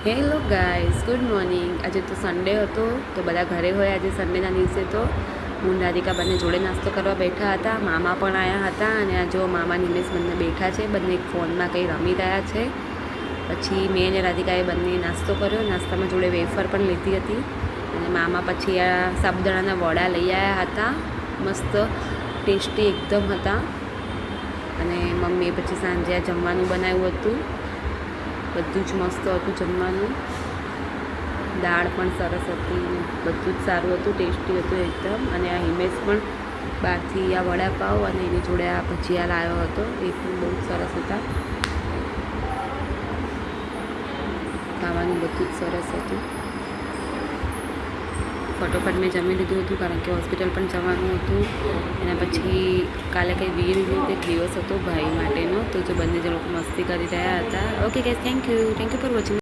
Hello guys, good morning. આજે તો Sunday હતો તો બધા ઘરે હોય। આજે સન્ડેના દિવસે તો હું રાધિકા બંને જોડે નાસ્તો કરવા બેઠા હતા। મામા પણ આવ્યા હતા અને આ જો મામા નિમેશ બંને બેઠા છે। બંને ફોનમાં કંઈ રમી રહ્યા છે। પછી મેં અને રાધિકાએ બંને નાસ્તો કર્યો। નાસ્તામાં જોડે વેફર પણ લીધી હતી અને મામા પછી આ સાબુદાણાના વડા લઈ આવ્યા હતા। મસ્ત ટેસ્ટી એકદમ હતા। અને મમ્મીએ પછી સાંજે આ જમવાનું બનાવ્યું હતું। બધું જ મસ્ત હતું જમવાનું। દાળ પણ સરસ હતી, બધું જ સારું હતું, ટેસ્ટી હતું એકદમ। અને આ હિમેશ પણ બહારથી આ વડાપાવ અને એની જોડે આ ભજીયા લાવ્યો હતો, એ પણ બહુ સરસ હતા। ખાવાનું બધું જ સરસ હતું। ફટોફટ મેં જમી લીધું હતું કારણ કે હોસ્પિટલ પણ જવાનું હતું। એના પછી કાલે કંઈ વીરનો કંઈક દિવસ હતો ભાઈ માટેનો, તો જો બંને જે લોકો મસ્તી કરી રહ્યા હતા। Okay guys, thank you for watching.